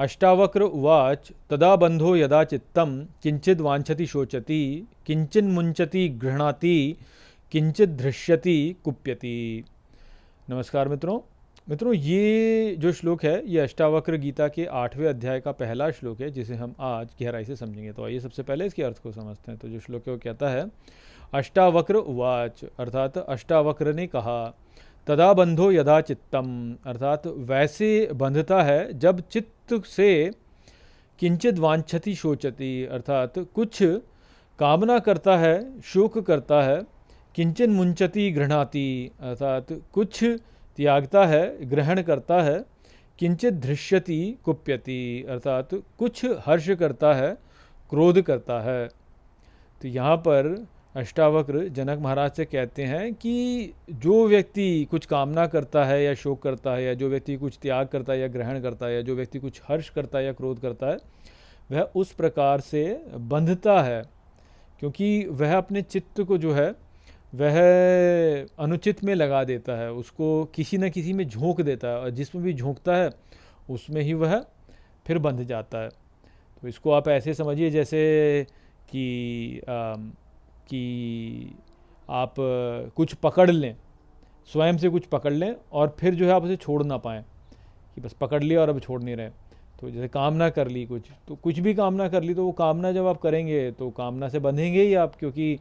अष्टावक्र उवाच तदा बंधो यदा चित्तम किंचिद वांछति शोचति किंचिन मुंचति गृह्णाति किंचित धृष्यति कुप्यति। नमस्कार मित्रों, ये जो श्लोक है ये अष्टावक्र गीता के 8वें अध्याय का पहला श्लोक है जिसे हम आज गहराई से समझेंगे। तो आइए सबसे पहले इसके अर्थ को समझते हैं। तो जो श्लोक है वो कहता है अष्टावक्र उवाच, अर्थात अष्टावक्र ने कहा, तदा बंधो यदा चित्तम, अर्थात वैसे बंधता है जब चित्त से किंचित वांछति शोचति, अर्थात कुछ कामना करता है, शोक करता है, किंचन मुंचति गृह्णाति, अर्थात कुछ त्यागता है, ग्रहण करता है, किंचित धृष्यति कुप्यति, अर्थात कुछ हर्ष करता है, क्रोध करता है। तो यहाँ पर अष्टावक्र जनक महाराज से कहते हैं कि जो व्यक्ति कुछ कामना करता है या शोक करता है, या जो व्यक्ति कुछ त्याग करता है या ग्रहण करता है, या जो व्यक्ति कुछ हर्ष करता है या क्रोध करता है, वह उस प्रकार से बंधता है क्योंकि वह अपने चित्त को जो है वह अनुचित में लगा देता है, उसको किसी न किसी में झोंक देता है, और जिसमें भी झोंकता है उसमें ही वह फिर बंध जाता है। तो इसको आप ऐसे समझिए जैसे कि आप कुछ पकड़ लें, स्वयं से कुछ पकड़ लें और फिर जो है आप उसे छोड़ ना पाएँ, कि बस पकड़ लिया और अब छोड़ नहीं रहे। तो जैसे कामना कर ली कुछ, तो कुछ भी कामना कर ली, तो वो कामना जब आप करेंगे तो कामना से बंधेंगे ही आप, क्योंकि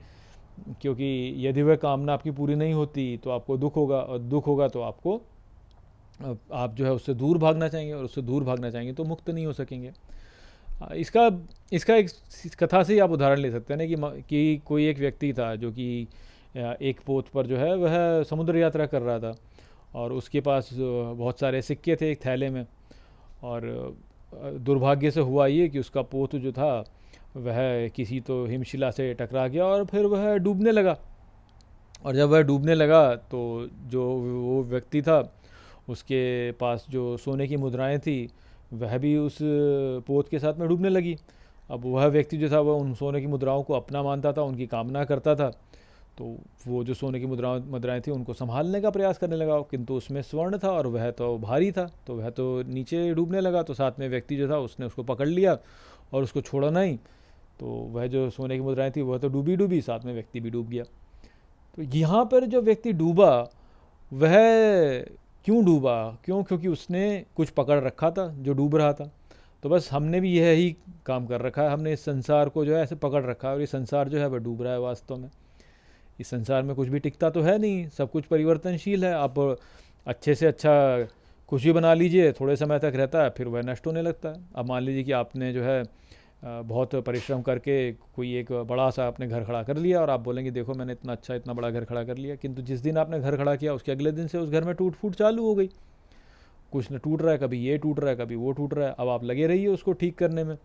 यदि वह कामना आपकी पूरी नहीं होती तो आपको दुख होगा, और दुख होगा तो आप जो है उससे दूर भागना चाहेंगे, और उससे दूर भागना चाहेंगे तो मुक्त नहीं हो सकेंगे। इसका एक कथा से ही आप उदाहरण ले सकते हैं ना कि कोई एक व्यक्ति था जो कि एक पोत पर जो है वह समुद्र यात्रा कर रहा था, और उसके पास बहुत सारे सिक्के थे एक थैले में, और दुर्भाग्य से हुआ ये कि उसका पोत जो था वह किसी तो हिमशिला से टकरा गया और फिर वह डूबने लगा। और जब वह डूबने लगा तो जो वो व्यक्ति था उसके पास जो सोने की मुद्राएं थी वह भी उस पोत के साथ में डूबने लगी। अब वह व्यक्ति जो था वह उन सोने की मुद्राओं को अपना मानता था, उनकी कामना करता था, तो वो जो सोने की मुद्राएं थी उनको संभालने का प्रयास करने लगा, किंतु उसमें स्वर्ण था और वह तो भारी था, तो वह तो नीचे डूबने लगा। तो साथ में व्यक्ति जो था उसने उसको पकड़ लिया और उसको छोड़ा नहीं, तो वह जो सोने की मुद्राएं थी वह तो डूबी, साथ में व्यक्ति भी डूब गया। तो यहाँ पर जो व्यक्ति डूबा वह क्यों डूबा? क्योंकि उसने कुछ पकड़ रखा था जो डूब रहा था। तो बस हमने भी यही काम कर रखा है, हमने इस संसार को जो है ऐसे पकड़ रखा है, और ये संसार जो है वह डूब रहा है। वास्तव में इस संसार में कुछ भी टिकता तो है नहीं, सब कुछ परिवर्तनशील है। आप अच्छे से अच्छा कुछ भी बना लीजिए, थोड़े समय तक रहता है, फिर वह नष्ट होने लगता है। अब मान लीजिए कि आपने जो है बहुत परिश्रम करके कोई एक बड़ा सा आपने घर खड़ा कर लिया, और आप बोलेंगे देखो मैंने इतना बड़ा घर खड़ा कर लिया, किंतु जिस दिन आपने घर खड़ा किया उसके अगले दिन से उस घर में टूट फूट चालू हो गई। कुछ न टूट रहा है, कभी ये टूट रहा है, कभी वो टूट रहा है। अब आप लगे रहिए उसको ठीक करने में,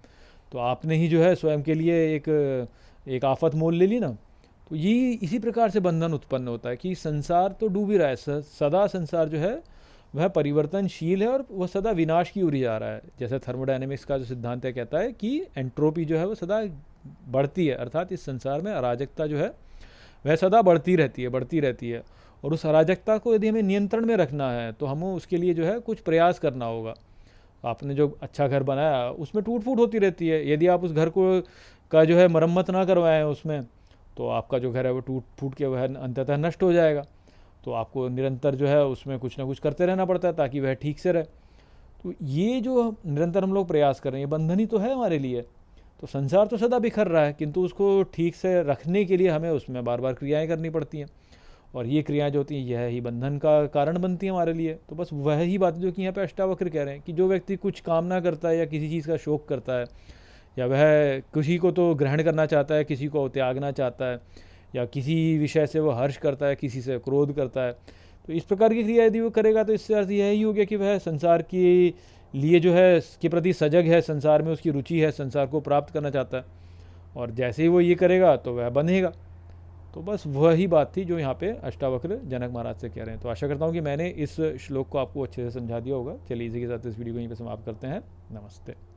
तो आपने ही जो है स्वयं के लिए एक आफत मोल ले ली ना। तो ये इसी प्रकार से बंधन उत्पन्न होता है कि संसार तो डूब ही रहा है, सदा संसार जो है वह परिवर्तनशील है और वह सदा विनाश की ओर ही जा रहा है। जैसे थर्मोडायनेमिक्स का जो सिद्धांत है कहता है कि एंट्रोपी जो है वह सदा बढ़ती है, अर्थात इस संसार में अराजकता जो है वह सदा बढ़ती रहती है। और उस अराजकता को यदि हमें नियंत्रण में रखना है तो हमें उसके लिए जो है कुछ प्रयास करना होगा। आपने जो अच्छा घर बनाया उसमें टूट फूट होती रहती है, यदि आप उस घर का जो है मरम्मत ना करवाएं उसमें, तो आपका जो घर है वो टूट फूट के वह अंततः नष्ट हो जाएगा। तो आपको निरंतर जो है उसमें कुछ ना कुछ करते रहना पड़ता है ताकि वह ठीक से रहे। तो ये जो निरंतर हम लोग प्रयास कर रहे हैं, ये बंधन ही तो है हमारे लिए। तो संसार तो सदा बिखर रहा है, किंतु उसको ठीक से रखने के लिए हमें उसमें बार बार क्रियाएं करनी पड़ती हैं, और ये क्रियाएं जो होती हैं यह ही बंधन का कारण बनती हैं हमारे लिए। तो बस वह ही बात जो कि यहाँ पे अष्टावक्र कह रहे हैं कि जो व्यक्ति कुछ कामना करता है या किसी चीज़ का शोक करता है, या वह किसी को तो ग्रहण करना चाहता है, किसी को त्यागना चाहता है, या किसी विषय से वह हर्ष करता है, किसी से क्रोध करता है, तो इस प्रकार की क्रिया यदि वो करेगा तो इससे अर्थ यही हो गया कि वह संसार के लिए जो है के प्रति सजग है, संसार में उसकी रुचि है, संसार को प्राप्त करना चाहता है, और जैसे ही वो ये करेगा तो वह बंधेगा। तो बस वही बात थी जो यहाँ पे अष्टावक्र जनक महाराज से कह रहे हैं। तो आशा करता हूँ कि मैंने इस श्लोक को आपको अच्छे से समझा दिया होगा। चलिए इसी के साथ इस वीडियो को यहीं पर समाप्त करते हैं। नमस्ते।